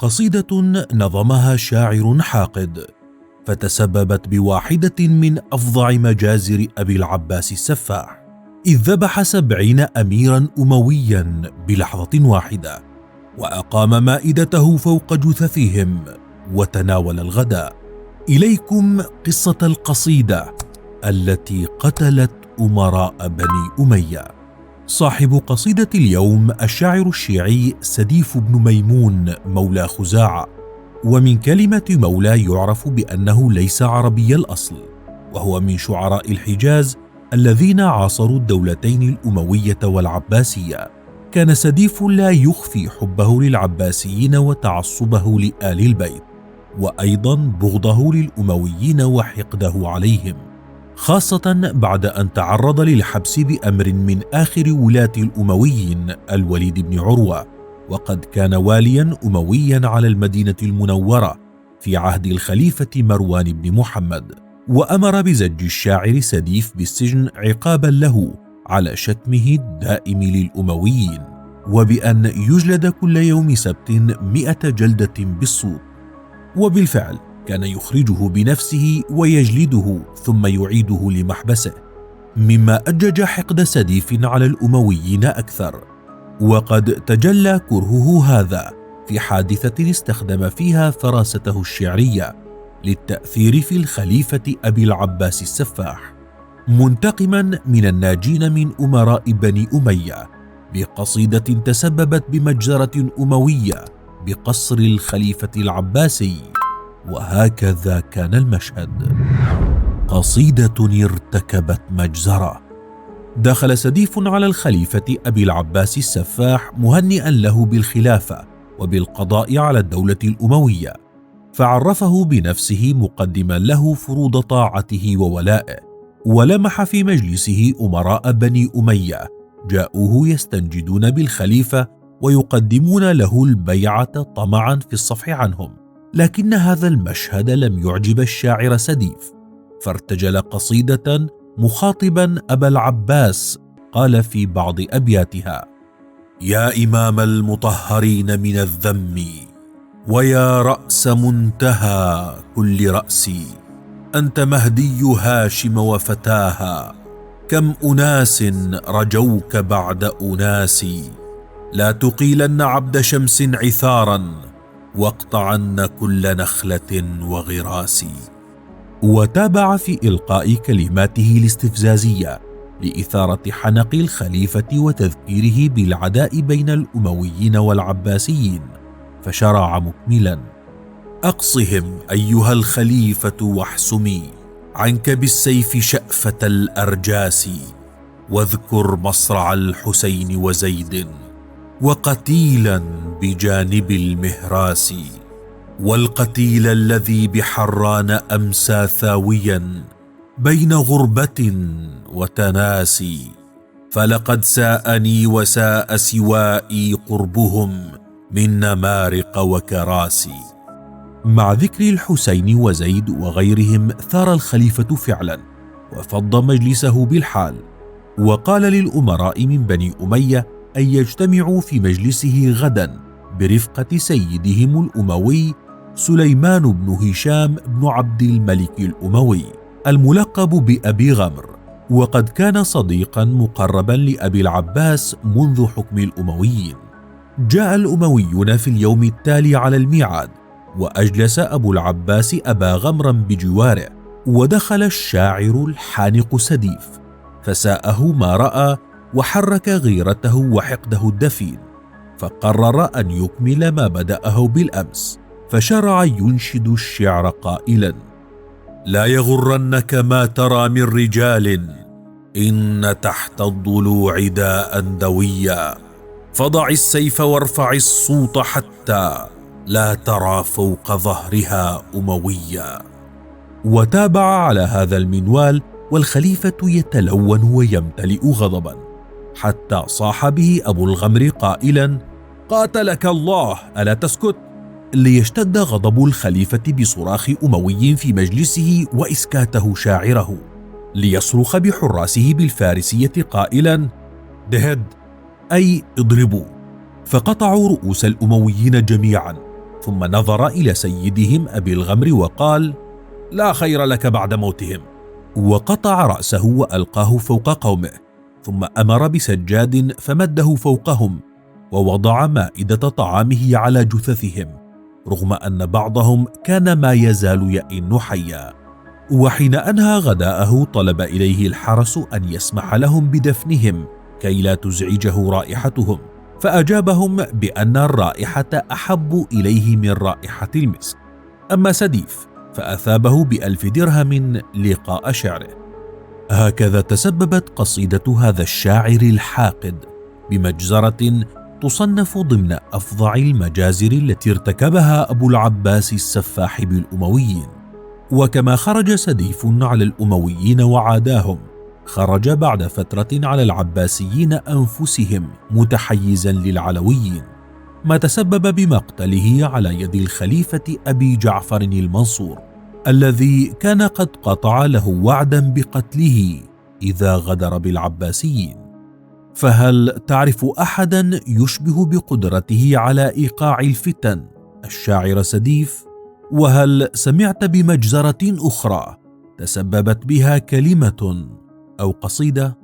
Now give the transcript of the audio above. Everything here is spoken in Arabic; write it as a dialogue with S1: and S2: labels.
S1: قصيدة نظمها شاعر حاقد، فتسببت بواحدة من أفظع مجازر أبي العباس السفاح، إذ ذبح 70 أميرا أمويا بلحظة واحدة، وأقام مائدته فوق جثثهم وتناول الغداء. إليكم قصة القصيدة التي قتلت أمراء بني أمية. صاحب قصيدة اليوم الشاعر الشيعي سديف بن ميمون مولى خزاعة، ومن كلمة مولى يعرف بأنه ليس عربي الأصل، وهو من شعراء الحجاز الذين عاصروا الدولتين الأموية والعباسية. كان سديف لا يخفي حبه للعباسيين وتعصبه لآل البيت، وأيضا بغضه للأمويين وحقده عليهم، خاصة بعد أن تعرض للحبس بأمر من آخر ولاة الأمويين الوليد بن عروة، وقد كان واليا أمويا على المدينة المنورة في عهد الخليفة مروان بن محمد، وأمر بزج الشاعر سديف بالسجن عقابا له على شتمه الدائم للأمويين، وبأن يجلد كل يوم سبت 100 جلدة بالصوت. وبالفعل كان يخرجه بنفسه ويجلده ثم يعيده لمحبسه، مما أجج حقد سديف على الأمويين أكثر. وقد تجلى كرهه هذا في حادثة استخدم فيها فراسته الشعرية للتأثير في الخليفة أبي العباس السفاح، منتقما من الناجين من أمراء بني أمية بقصيدة تسببت بمجزرة أموية بقصر الخليفة العباسي. وهكذا كان المشهد. قصيدة ارتكبت مجزرة. دخل سديف على الخليفة أبي العباس السفاح مهنئا له بالخلافة وبالقضاء على الدولة الأموية، فعرفه بنفسه مقدما له فروض طاعته وولائه، ولمح في مجلسه أمراء بني أمية جاءوه يستنجدون بالخليفة ويقدمون له البيعة طمعا في الصفح عنهم. لكن هذا المشهد لم يعجب الشاعر سديف، فارتجل قصيدة مخاطبا أبا العباس، قال في بعض أبياتها: يا إمام المطهرين من الذم، ويا رأس منتهى كل رأس، أنت مهدي هاشم وفتاها، كم أناس رجوك بعد أناس، لا تقيلن عبد شمس عثارا، واقطعن كل نخلة وغراس. وتابع في إلقاء كلماته الاستفزازية لإثارة حنق الخليفة وتذكيره بالعداء بين الأمويين والعباسيين، فشرع مكملا: أقصهم أيها الخليفة واحسمي عنك بالسيف شأفة الأرجاس، واذكر مصرع الحسين وزيد، وقتيلا بجانب المهراس، والقتيل الذي بحران أمسى ثاويا بين غربة وتناسي، فلقد ساءني وساء سوائي قربهم من نمارق وكراسي. مع ذكر الحسين وزيد وغيرهم ثار الخليفة فعلا، وفض مجلسه بالحال، وقال للأمراء من بني أمية أن يجتمعوا في مجلسه غدا برفقة سيدهم الأموي سليمان بن هشام بن عبد الملك الأموي الملقب بأبي غمر، وقد كان صديقا مقربا لأبي العباس منذ حكم الأمويين. جاء الأمويون في اليوم التالي على الميعاد، وأجلس أبو العباس أبا غمرا بجواره، ودخل الشاعر الحانق سديف فساءه ما رأى، وحرك غيرته وحقده الدفين، فقرر أن يكمل ما بدأه بالأمس، فشرع ينشد الشعر قائلا: لا يغرنك ما ترى من رجال، إن تحت الضلوع داء دويا، فضع السيف وارفع الصوت حتى لا ترى فوق ظهرها أمويا. وتابع على هذا المنوال والخليفة يتلون ويمتلئ غضبا، حتى صاح به أبو الغمر قائلا: قاتلك الله ألا تسكت، ليشتد غضب الخليفة بصراخ أموي في مجلسه وإسكاته شاعره، ليصرخ بحراسه بالفارسية قائلا: دهد، أي اضربوا، فقطعوا رؤوس الأمويين جميعا، ثم نظر إلى سيدهم أبي الغمر وقال: لا خير لك بعد موتهم. وقطع رأسه وألقاه فوق قومه، ثم أمر بسجاد فمده فوقهم، ووضع مائدة طعامه على جثثهم، رغم أن بعضهم كان ما يزال يئن حيا. وحين أنهى غداءه طلب إليه الحرس أن يسمح لهم بدفنهم كي لا تزعجه رائحتهم، فأجابهم بأن الرائحة أحب إليه من رائحة المسك. أما سديف فأثابه ب1000 درهم لقاء شعره. هكذا تسببت قصيدة هذا الشاعر الحاقد بمجزرة تصنف ضمن أفظع المجازر التي ارتكبها أبو العباس السفاح بالأمويين. وكما خرج سديف على الأمويين وعاداهم، خرج بعد فترة على العباسيين أنفسهم متحيزا للعلويين، ما تسبب بمقتله على يد الخليفة أبي جعفر المنصور، الذي كان قد قطع له وعدا بقتله إذا غدر بالعباسيين. فهل تعرف أحدا يشبه بقدرته على إيقاع الفتن الشاعر سديف؟ وهل سمعت بمجزرة أخرى تسببت بها كلمة أو قصيدة؟